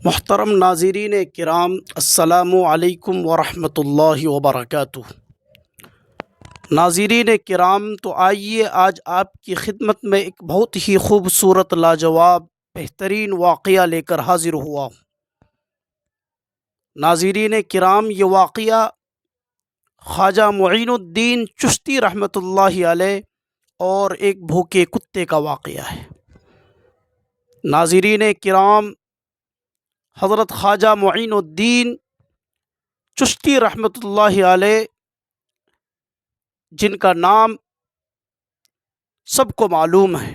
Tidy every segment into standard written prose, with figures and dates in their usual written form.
محترم ناظرین کرام، السلام علیکم ورحمۃ اللہ وبرکاتہ۔ ناظرین کرام، تو آئیے آج آپ کی خدمت میں ایک بہت ہی خوبصورت لاجواب بہترین واقعہ لے کر حاضر ہوا ہوں۔ ناظرین کرام، یہ واقعہ خواجہ معین الدین چشتی رحمۃ اللہ علیہ اور ایک بھوکے کتے کا واقعہ ہے۔ ناظرین کرام، حضرت خواجہ معین الدین چشتی رحمۃ اللہ علیہ، جن کا نام سب کو معلوم ہے،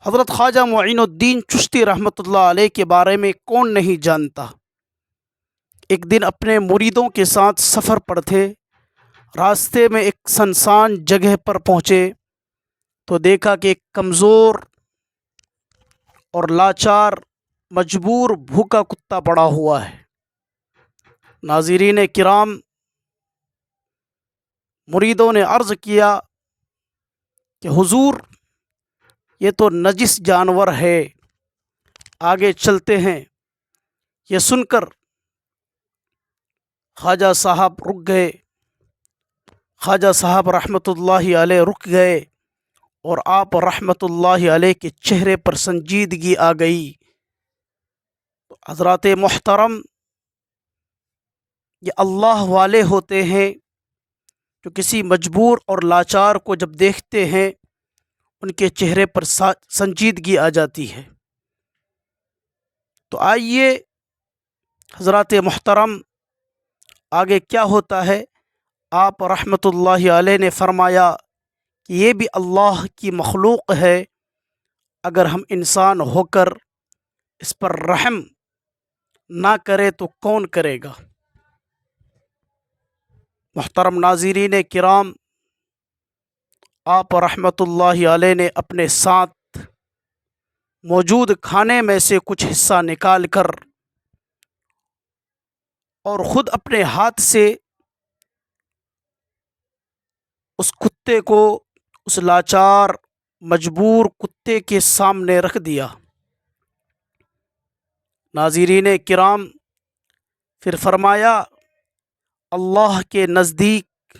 حضرت خواجہ معین الدین چشتی رحمۃ اللہ علیہ کے بارے میں کون نہیں جانتا۔ ایک دن اپنے مریدوں کے ساتھ سفر پر تھے، راستے میں ایک سنسان جگہ پر پہنچے تو دیکھا کہ ایک کمزور اور لاچار مجبور بھوکا کتا پڑا ہوا ہے۔ ناظرین کرام، مریدوں نے عرض کیا کہ حضور، یہ تو نجس جانور ہے، آگے چلتے ہیں۔ یہ سن کر خواجہ صاحب رک گئے، خواجہ صاحب رحمۃ اللہ علیہ رک گئے اور آپ رحمۃ اللہ علیہ کے چہرے پر سنجیدگی آ گئی۔ حضرات محترم، یہ اللہ والے ہوتے ہیں جو کسی مجبور اور لاچار کو جب دیکھتے ہیں ان کے چہرے پر سنجیدگی آ جاتی ہے۔ تو آئیے حضرات محترم، آگے کیا ہوتا ہے۔ آپ رحمۃ اللہ علیہ نے فرمایا کہ یہ بھی اللہ کی مخلوق ہے، اگر ہم انسان ہو کر اس پر رحم نہ کرے تو کون کرے گا۔ محترم ناظرین کرام، آپ رحمۃ اللہ علیہ نے اپنے ساتھ موجود کھانے میں سے کچھ حصہ نکال کر اور خود اپنے ہاتھ سے اس کتے کو، اس لاچار مجبور کتے کے سامنے رکھ دیا۔ ناظرین کرام، پھر فرمایا، اللہ کے نزدیک،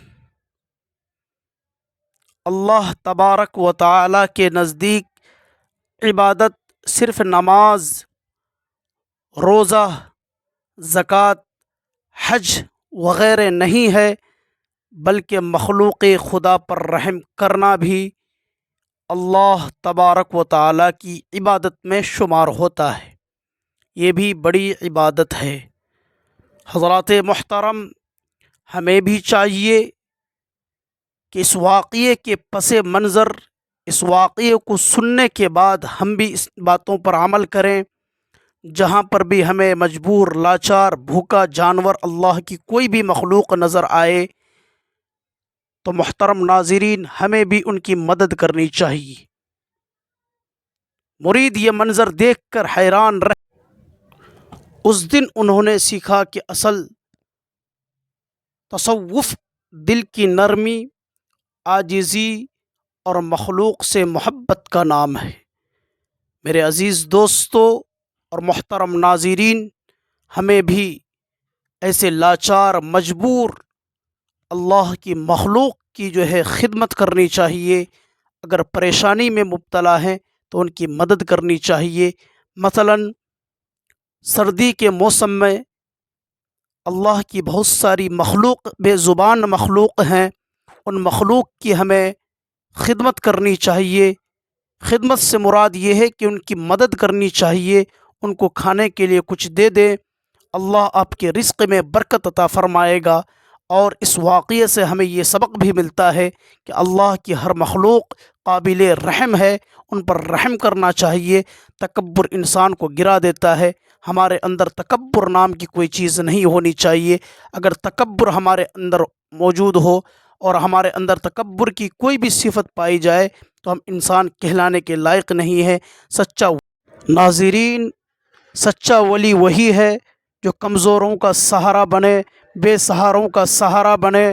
اللہ تبارک و تعالی کے نزدیک عبادت صرف نماز، روزہ، زکوٰۃ، حج وغیرہ نہیں ہے، بلکہ مخلوق خدا پر رحم کرنا بھی اللہ تبارک و تعالی کی عبادت میں شمار ہوتا ہے۔ یہ بھی بڑی عبادت ہے۔ حضرات محترم، ہمیں بھی چاہیے کہ اس واقعے کے پس منظر، اس واقعے کو سننے کے بعد ہم بھی اس باتوں پر عمل کریں۔ جہاں پر بھی ہمیں مجبور، لاچار، بھوکا جانور، اللہ کی کوئی بھی مخلوق نظر آئے تو محترم ناظرین، ہمیں بھی ان کی مدد کرنی چاہیے۔ مرید یہ منظر دیکھ کر حیران رہ۔ اس دن انہوں نے سیکھا کہ اصل تصوف دل کی نرمی، عاجزی اور مخلوق سے محبت کا نام ہے۔ میرے عزیز دوستو اور محترم ناظرین، ہمیں بھی ایسے لاچار، مجبور اللہ کی مخلوق کی خدمت کرنی چاہیے۔ اگر پریشانی میں مبتلا ہیں تو ان کی مدد کرنی چاہیے۔ مثلاً سردی کے موسم میں اللہ کی بہت ساری مخلوق، بے زبان مخلوق ہیں، ان مخلوق کی ہمیں خدمت کرنی چاہیے۔ خدمت سے مراد یہ ہے کہ ان کی مدد کرنی چاہیے، ان کو کھانے کے لیے کچھ دے دیں، اللہ آپ کے رزق میں برکت عطا فرمائے گا۔ اور اس واقعے سے ہمیں یہ سبق بھی ملتا ہے کہ اللہ کی ہر مخلوق قابل رحم ہے، ان پر رحم کرنا چاہیے۔ تکبر انسان کو گرا دیتا ہے۔ ہمارے اندر تکبر نام کی کوئی چیز نہیں ہونی چاہیے۔ اگر تکبر ہمارے اندر موجود ہو اور ہمارے اندر تکبر کی کوئی بھی صفت پائی جائے تو ہم انسان کہلانے کے لائق نہیں ہے۔ ناظرین، سچا ولی وہی ہے جو کمزوروں کا سہارا بنے، بے سہاروں کا سہارا بنے۔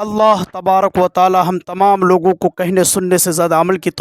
اللہ تبارک و تعالی ہم تمام لوگوں کو کہنے سننے سے زیادہ عمل کی